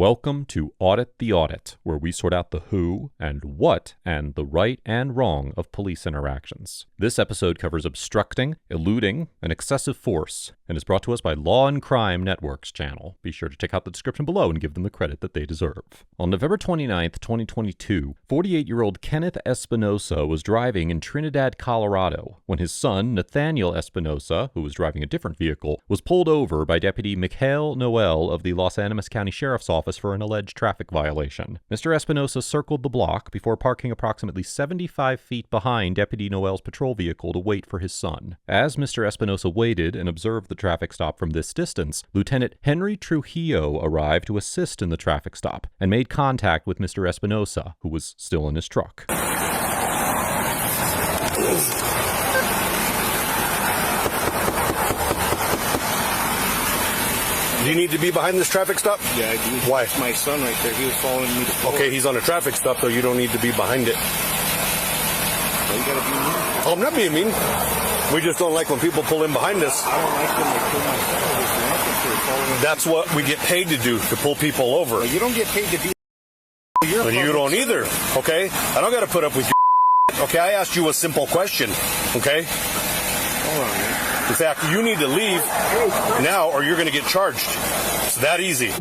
Welcome to Audit the Audit, where we sort out the who and what and the right and wrong of police interactions. This episode covers obstructing, eluding, and excessive force, and is brought to us by Law and Crime Network's channel. Be sure to check out the description below and give them the credit that they deserve. On November 29th, 2022, 48-year-old Kenneth Espinosa was driving in Trinidad, Colorado, when his son, Nathaniel Espinosa, who was driving a different vehicle, was pulled over by Deputy Mikhail Noel of the Los Animas County Sheriff's Office for an alleged traffic violation. Mr. Espinosa circled the block before parking approximately 75 feet behind Deputy Noel's patrol vehicle to wait for his son. As Mr. Espinosa waited and observed the traffic stop from this distance, Lieutenant Henry Trujillo arrived to assist in the traffic stop and made contact with Mr. Espinosa, who was still in his truck. Do you need to be behind this traffic stop? Yeah, I do. Why? It's my son right there. He was following me to pull. Okay, he's on a traffic stop, though. You don't need to be behind it. Well, you gotta be mean. Oh, I'm not being mean. We just don't like when people pull in behind us. I don't like when they pull my son over. That's what we get paid to do, to pull people over. Well, you don't get paid to be. And you don't either, okay? I don't got to put up with your okay? I asked you a simple question, okay? Hold on, man. In fact, you need to leave now or you're going to get charged. It's that easy.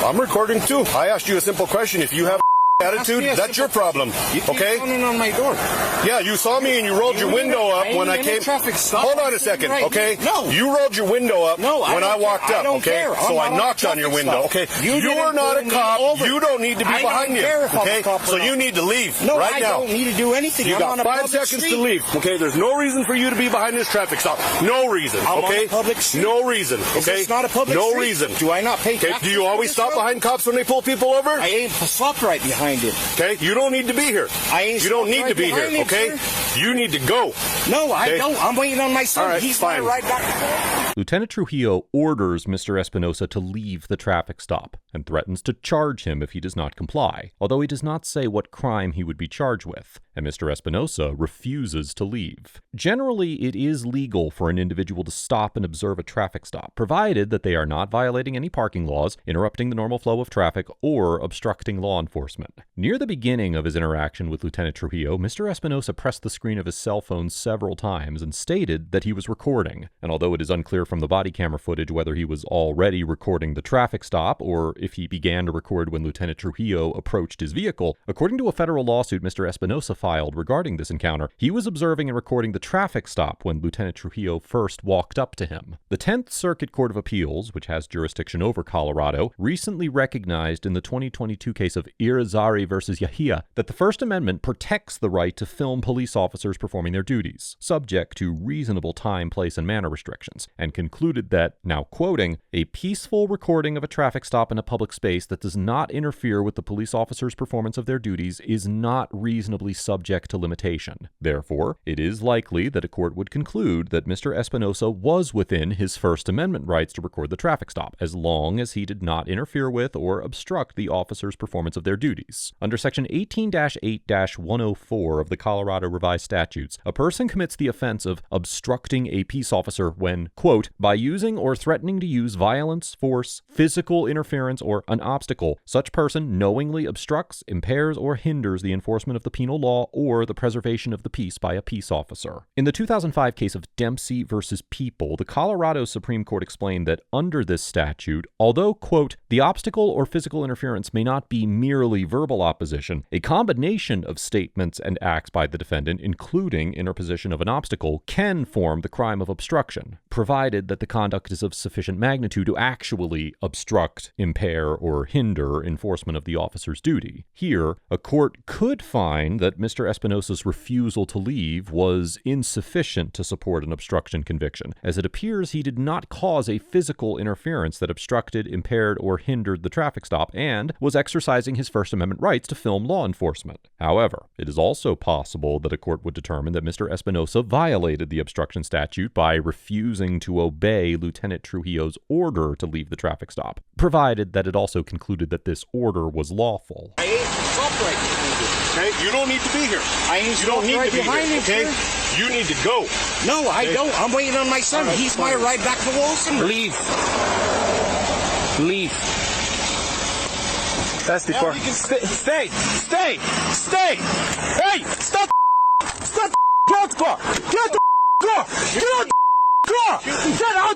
I'm recording too. I asked you a simple question. If you have attitude, that's your problem. Okay? You came on my door. Yeah, you saw me and you rolled your window up when I came. Hold on a second, okay? No. You rolled your window up when I walked up, okay? So I knocked on your window, okay? You are not a cop. You don't need to be behind me, okay? So you need to leave right now. I don't need to do anything. You got 5 seconds to leave, okay? There's no reason for you to be behind this traffic stop. No reason, okay? No reason, okay? Is this not a public street? No reason. Do I not pay taxes? Do you always stop behind cops when they pull people over? I ain't stopped right behind him. Okay, you don't need to be here. You don't need to be here, okay? You need to go. No, I don't. I'm waiting on my son. All right, He's fine. right back. Lieutenant Trujillo orders Mr. Espinosa to leave the traffic stop and threatens to charge him if he does not comply, although he does not say what crime he would be charged with, and Mr. Espinosa refuses to leave. Generally, it is legal for an individual to stop and observe a traffic stop, provided that they are not violating any parking laws, interrupting the normal flow of traffic, or obstructing law enforcement. Near the beginning of his interaction with Lieutenant Trujillo, Mr. Espinosa pressed the screen of his cell phone several times and stated that he was recording, and although it is unclear from the body camera footage whether he was already recording the traffic stop or if he began to record when Lieutenant Trujillo approached his vehicle, according to a federal lawsuit Mr. Espinosa filed regarding this encounter, he was observing and recording the traffic stop when Lieutenant Trujillo first walked up to him. The 10th Circuit Court of Appeals, which has jurisdiction over Colorado, recently recognized in the 2022 case of Irizarry versus Yahia that the First Amendment protects the right to film police officers performing their duties, subject to reasonable time, place, and manner restrictions, and concluded that, now quoting, "A peaceful recording of a traffic stop in a public space that does not interfere with the police officer's performance of their duties is not reasonably subject to limitation. Therefore, it is likely that a court would conclude that Mr. Espinosa was within his First Amendment rights to record the traffic stop, as long as he did not interfere with or obstruct the officer's performance of their duties. Under Section 18-8-104 of the Colorado Revised Statutes, a person commits the offense of obstructing a peace officer when, quote, by using or threatening to use violence, force, physical interference, or an obstacle, such person knowingly obstructs, impairs, or hinders the enforcement of the penal law or the preservation of the peace by a peace officer. In the 2005 case of Dempsey versus People, the Colorado Supreme Court explained that under this statute, although, quote, the obstacle or physical interference may not be merely verbal opposition, a combination of statements and acts by the defendant, including interposition of an obstacle, can form the crime of obstruction, provided that the conduct is of sufficient magnitude to actually obstruct, impair, or hinder enforcement of the officer's duty. Here, a court could find that Mr. Espinosa's refusal to leave was insufficient to support an obstruction conviction, as it appears he did not cause a physical interference that obstructed, impaired, or hindered the traffic stop and was exercising his First Amendment rights to film law enforcement. However, it is also possible that a court would determine that Mr. Espinosa violated the obstruction statute by refusing to obey Lieutenant Trujillo's order to leave the traffic stop, provided that it also concluded that this order was lawful. I ain't stopped right behind you. Okay, you don't need to be here. I ain't You don't stopped need right to be behind here, him, okay? sir. You need to go. No, I don't. I'm waiting on my son. All right, He's fine. my ride back to Wilson. Leave. Leave. That's before. Stay! Hey! Stop! Get out the car! Get out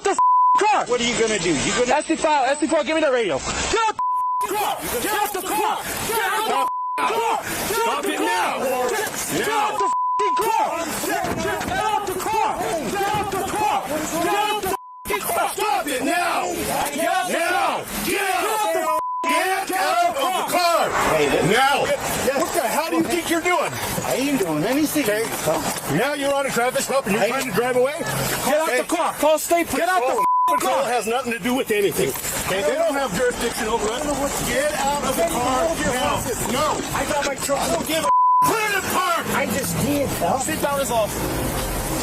the car! What are you gonna do? You gonna SD4, give me the radio. Get out the car! Get out the car! Get out the car! Stop it now! Get out the car! Get out the car! Get out the car! Get out the car! Stop it now! Now! Get out of the car! Now! What the hell do you think you're doing? I ain't doing anything. Okay. Now you're on a traffic stop and you're trying to drive away? Get out the car! Call state police! Get out the Control has nothing to do with anything. Okay, they don't have jurisdiction over us. Get out of the car now. No. I got my truck. Don't give a put it in the park. I just did, pal. Sit down is off.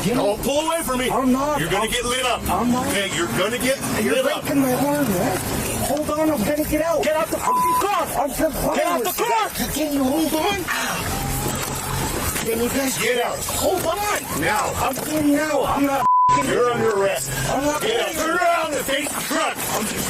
Don't pull away from me. I'm not. You're going to get lit up. I'm not. Okay, you're going to get You're lit up. breaking my arm, man. Hold on, I'm gonna get out. Get out the car! I'm complying. Get out the car! Can you hold on? Can you guys Get out. hold on? Now. I'm getting out. I'm not. You're under arrest. I'm not. Get out. Turn around and face the truck.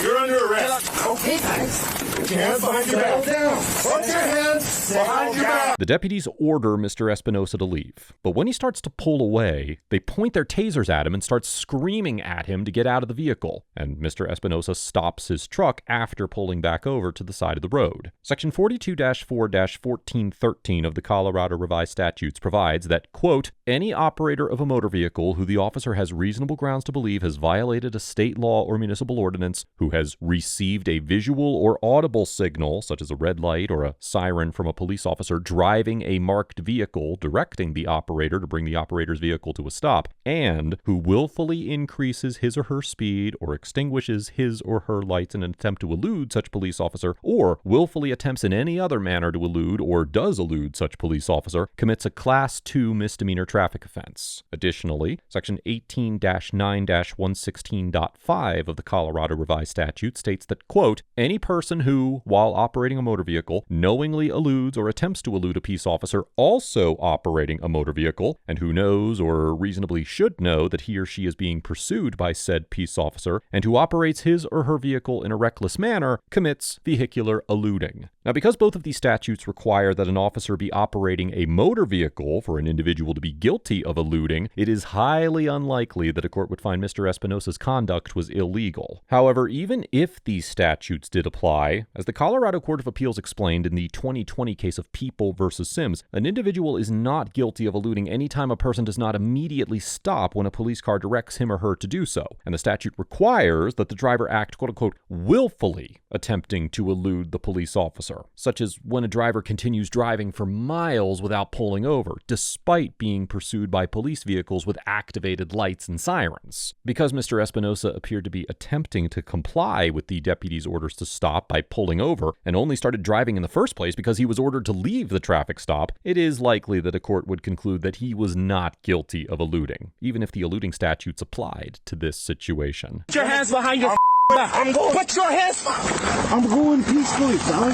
You're under arrest. Okay, guys. Put your hands behind your back. Settle down. Put your hands behind your back. The deputies order Mr. Espinosa to leave, but when he starts to pull away, they point their tasers at him and start screaming at him to get out of the vehicle, and Mr. Espinosa stops his truck after pulling back over to the side of the road. Section 42-4-1413 of the Colorado Revised Statutes provides that, quote, any operator of a motor vehicle who the officer has reasonable grounds to believe has violated a state law or municipal ordinance, who has received a visual or audible signal, such as a red light or a siren from a police officer driving a marked vehicle, directing the operator to bring the operator's vehicle to a stop, and who willfully increases his or her speed or extinguishes his or her lights in an attempt to elude such police officer, or willfully attempts in any other manner to elude or does elude such police officer, commits a Class 2 misdemeanor traffic offense. Additionally, Section 18-9-116.5 of the Colorado Revised Statute states that, quote, any person who, while operating a motor vehicle, knowingly eludes or attempts to elude a peace officer also operating a motor vehicle, and who knows or reasonably should know that he or she is being pursued by said peace officer, and who operates his or her vehicle in a reckless manner, commits vehicular eluding. Now, because both of these statutes require that an officer be operating a motor vehicle for an individual to be guilty of eluding, it is highly unlikely that a court would find Mr. Espinosa's conduct was illegal. However, even if these statutes did apply, as the Colorado Court of Appeals explained in the 2020 case of People versus Sims, an individual is not guilty of eluding any time a person does not immediately stop when a police car directs him or her to do so. And the statute requires that the driver act, quote unquote, willfully attempting to elude the police officer, such as when a driver continues driving for miles without pulling over, despite being pursued by police vehicles with activated lights and sirens. Because Mr. Espinosa appeared to be attempting to comply with the deputy's orders to stop by pulling over, and only started driving in the first place because he was ordered to leave the traffic stop, it is likely that a court would conclude that he was not guilty of eluding, even if the eluding statutes applied to this situation. Put your hands behind your back. I'm going. Put your hands. I'm going peacefully, pal.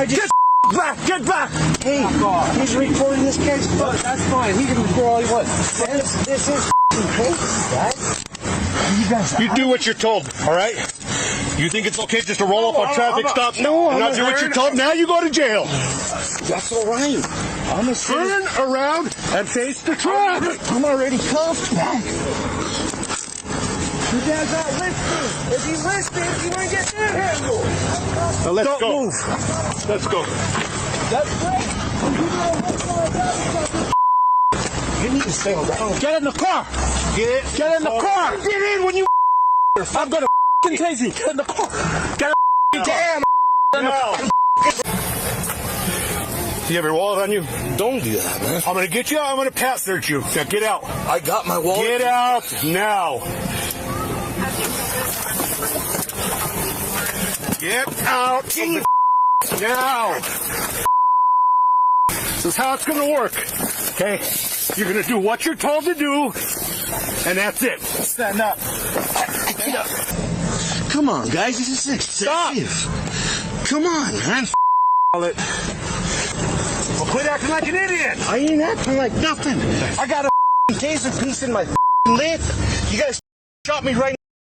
Get back. Get back. Hey, he's recording this case. That's fine. He can record all he wants. This is case, guys. You guys. You do what you're told, all right? You think it's okay just to roll up a traffic stop? No, and not do what you're told? Now you go to jail. That's all right. I'm a Turn around and face the truck. I'm already cuffed, man. You guys not listening. If you listen, you ain't get that handle. Now let's Don't go. move. Let's go. That's great. You need to settle down. Get in the car. Get in the car. Get in when you. I'm gonna tase you. Get in the car. Get Damn. You have your wallet on you? Don't do that, man. I'm going to get you. I'm going to pass search you. Now get out. I got my wallet. Get out now. Get out now. This is how it's going to work. Okay? You're going to do what you're told to do, and that's it. Stand up. Stand up. Come on, guys. This is excessive. Come on, man. Well, quit acting like an idiot. I ain't acting like nothing. I got a taser piece in my lip. You guys shot me right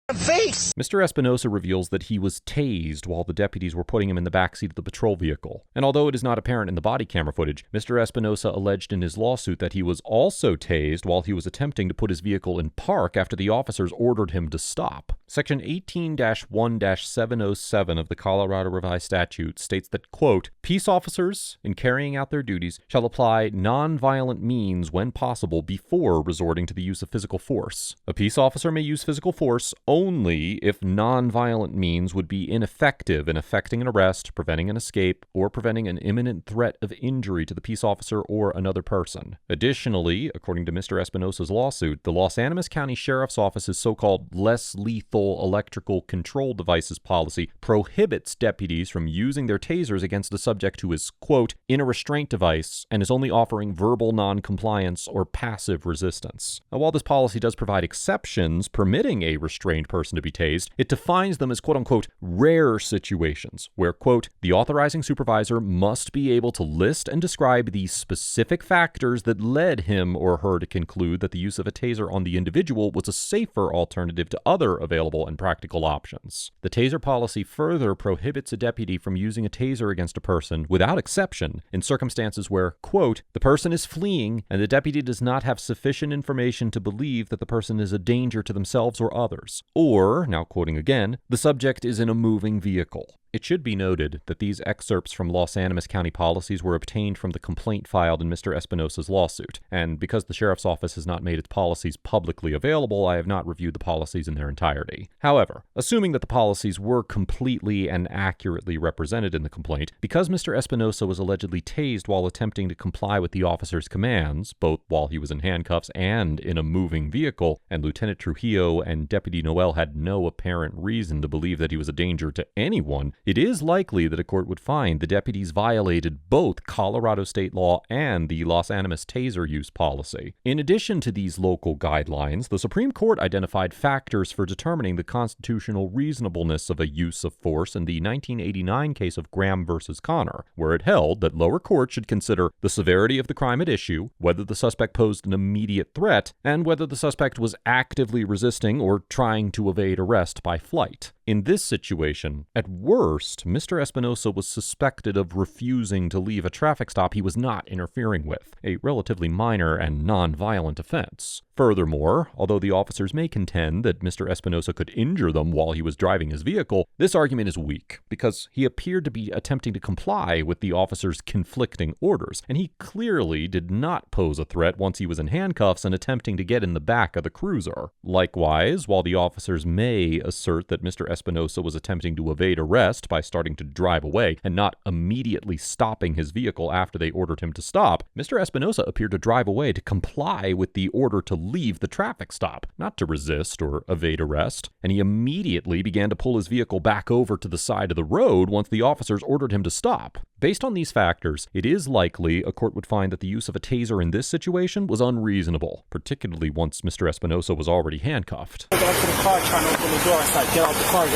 in face! Mr. Espinosa reveals that he was tased while the deputies were putting him in the backseat of the patrol vehicle. And although it is not apparent in the body camera footage, Mr. Espinosa alleged in his lawsuit that he was also tased while he was attempting to put his vehicle in park after the officers ordered him to stop. Section 18-1-707 of the Colorado Revised Statute states that, quote, peace officers, in carrying out their duties, shall apply non-violent means when possible before resorting to the use of physical force. A peace officer may use physical force only if non-violent means would be ineffective in effecting an arrest, preventing an escape, or preventing an imminent threat of injury to the peace officer or another person. Additionally, according to Mr. Espinosa's lawsuit, the Los Animas County Sheriff's Office's so-called less lethal electrical control devices policy prohibits deputies from using their tasers against a subject who is, quote, in a restraint device and is only offering verbal non-compliance or passive resistance. Now, while this policy does provide exceptions permitting a restrained person to be tased, it defines them as, quote-unquote, rare situations where, quote, the authorizing supervisor must be able to list and describe the specific factors that led him or her to conclude that the use of a taser on the individual was a safer alternative to other available and practical options. The taser policy further prohibits a deputy from using a taser against a person without exception in circumstances where, quote, the person is fleeing and the deputy does not have sufficient information to believe that the person is a danger to themselves or others. Or, now quoting again, the subject is in a moving vehicle. It should be noted that these excerpts from Los Animas County policies were obtained from the complaint filed in Mr. Espinosa's lawsuit, and because the Sheriff's Office has not made its policies publicly available, I have not reviewed the policies in their entirety. However, assuming that the policies were completely and accurately represented in the complaint, because Mr. Espinosa was allegedly tased while attempting to comply with the officer's commands, both while he was in handcuffs and in a moving vehicle, and Lieutenant Trujillo and Deputy Noel had no apparent reason to believe that he was a danger to anyone, it is likely that a court would find the deputies violated both Colorado state law and the Los Animas taser use policy. In addition to these local guidelines, the Supreme Court identified factors for determining the constitutional reasonableness of a use of force in the 1989 case of Graham versus Connor, where it held that lower courts should consider the severity of the crime at issue, whether the suspect posed an immediate threat, and whether the suspect was actively resisting or trying to evade arrest by flight. In this situation, at worst, Mr. Espinosa was suspected of refusing to leave a traffic stop he was not interfering with, a relatively minor and non-violent offense. Furthermore, although the officers may contend that Mr. Espinosa could injure them while he was driving his vehicle, this argument is weak, because he appeared to be attempting to comply with the officers' conflicting orders, and he clearly did not pose a threat once he was in handcuffs and attempting to get in the back of the cruiser. Likewise, while the officers may assert that Mr. Espinosa was attempting to evade arrest by starting to drive away and not immediately stopping his vehicle after they ordered him to stop, Mr. Espinosa appeared to drive away to comply with the order to leave the traffic stop, not to resist or evade arrest, and he immediately began to pull his vehicle back over to the side of the road once the officers ordered him to stop. Based on these factors, it is likely a court would find that the use of a taser in this situation was unreasonable, particularly once Mr. Espinosa was already handcuffed. I got up to the car trying to open the door. I said, get out the car,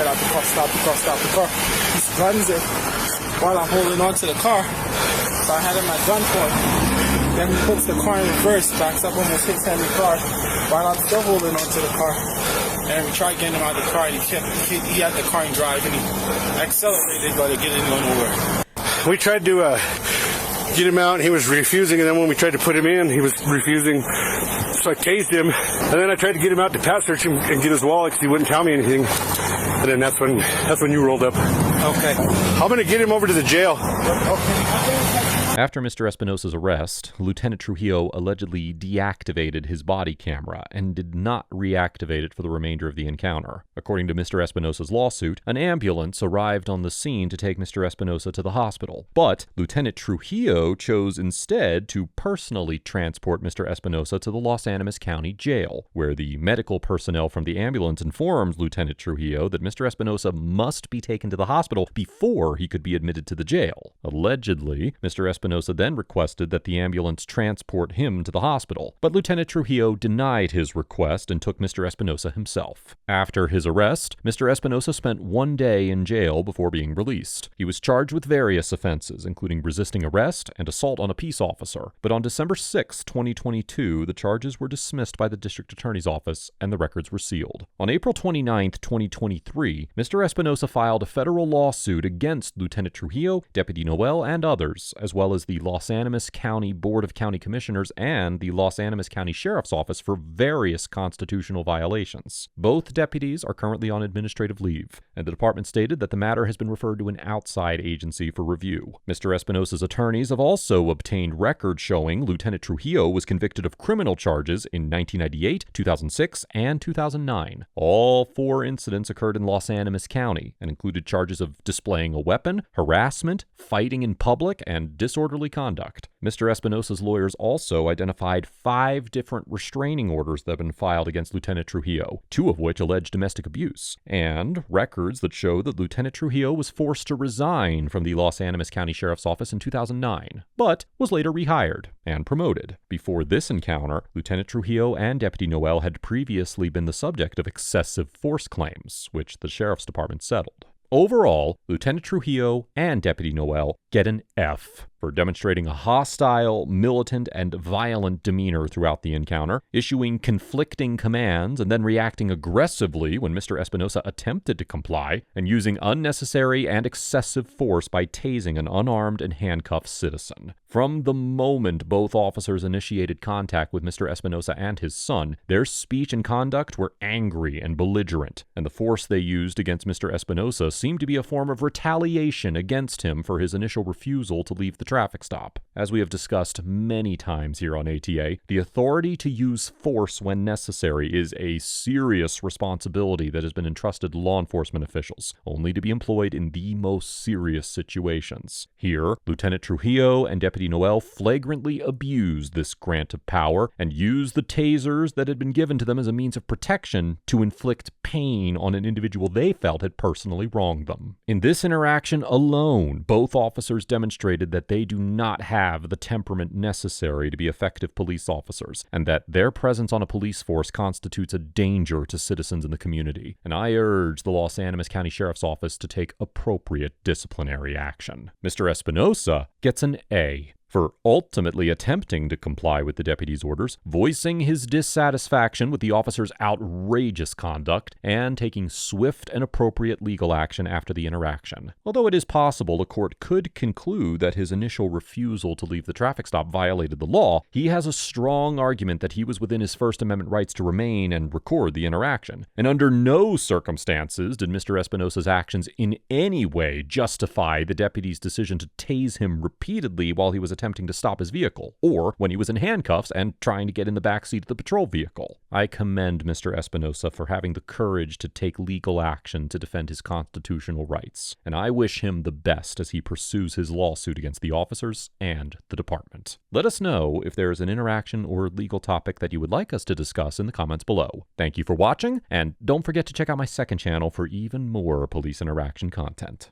stop the car, stop the car. He guns it while I'm holding on to the car. So I had him at gunpoint. Then he puts the car in reverse, backs up almost hits in the car while I'm still holding on to the car. And we tried getting him out of the car, and he had the car in drive, and he accelerated, but it didn't go nowhere. We tried to get him out, and he was refusing, and then when we tried to put him in, he was refusing. So I tased him, and then I tried to get him out to pat search him and get his wallet because he wouldn't tell me anything. And then that's when you rolled up. Okay. I'm going to get him over to the jail. Okay. After Mr. Espinosa's arrest, Lieutenant Trujillo allegedly deactivated his body camera and did not reactivate it for the remainder of the encounter. According to Mr. Espinosa's lawsuit, an ambulance arrived on the scene to take Mr. Espinosa to the hospital, but Lieutenant Trujillo chose instead to personally transport Mr. Espinosa to the Los Animas County Jail, where the medical personnel from the ambulance informed Lieutenant Trujillo that Mr. Espinosa must be taken to the hospital before he could be admitted to the jail. Allegedly, Mr. Espinosa Espinosa then requested that the ambulance transport him to the hospital, but Lieutenant Trujillo denied his request and took Mr. Espinosa himself. After his arrest, Mr. Espinosa spent 1 day in jail before being released. He was charged with various offenses, including resisting arrest and assault on a peace officer, but on December 6, 2022, the charges were dismissed by the District Attorney's Office and the records were sealed. On April 29, 2023, Mr. Espinosa filed a federal lawsuit against Lieutenant Trujillo, Deputy Noel, and others, as well as the Los Animas County Board of County Commissioners and the Los Animas County Sheriff's Office for various constitutional violations. Both deputies are currently on administrative leave, and the department stated that the matter has been referred to an outside agency for review. Mr. Espinosa's attorneys have also obtained records showing Lieutenant Trujillo was convicted of criminal charges in 1998, 2006, and 2009. All 4 incidents occurred in Los Animas County and included charges of displaying a weapon, harassment, fighting in public, and disorderly conduct. Mr. Espinosa's lawyers also identified 5 different restraining orders that have been filed against Lieutenant Trujillo, 2 of which allege domestic abuse, and records that show that Lieutenant Trujillo was forced to resign from the Los Animas County Sheriff's Office in 2009, but was later rehired and promoted. Before this encounter, Lieutenant Trujillo and Deputy Noel had previously been the subject of excessive force claims, which the Sheriff's Department settled. Overall, Lieutenant Trujillo and Deputy Noel get an F for demonstrating a hostile, militant, and violent demeanor throughout the encounter, issuing conflicting commands and then reacting aggressively when Mr. Espinosa attempted to comply, and using unnecessary and excessive force by tasing an unarmed and handcuffed citizen. From the moment both officers initiated contact with Mr. Espinosa and his son, their speech and conduct were angry and belligerent, and the force they used against Mr. Espinosa seemed to be a form of retaliation against him for his initial refusal to leave the traffic stop. As we have discussed many times here on ATA, the authority to use force when necessary is a serious responsibility that has been entrusted to law enforcement officials, only to be employed in the most serious situations. Here, Lieutenant Trujillo and Deputy Noel flagrantly abused this grant of power and used the tasers that had been given to them as a means of protection to inflict pain on an individual they felt had personally wronged them. In this interaction alone, both officers demonstrated that they do not have the temperament necessary to be effective police officers, and that their presence on a police force constitutes a danger to citizens in the community. And I urge the Los Animas County Sheriff's Office to take appropriate disciplinary action. Mr. Espinosa gets an A for ultimately attempting to comply with the deputy's orders, voicing his dissatisfaction with the officer's outrageous conduct, and taking swift and appropriate legal action after the interaction. Although it is possible a court could conclude that his initial refusal to leave the traffic stop violated the law, he has a strong argument that he was within his First Amendment rights to remain and record the interaction. And under no circumstances did Mr. Espinosa's actions in any way justify the deputy's decision to tase him repeatedly while he was attempting to stop his vehicle, or when he was in handcuffs and trying to get in the backseat of the patrol vehicle. I commend Mr. Espinosa for having the courage to take legal action to defend his constitutional rights, and I wish him the best as he pursues his lawsuit against the officers and the department. Let us know if there is an interaction or legal topic that you would like us to discuss in the comments below. Thank you for watching, and don't forget to check out my second channel for even more police interaction content.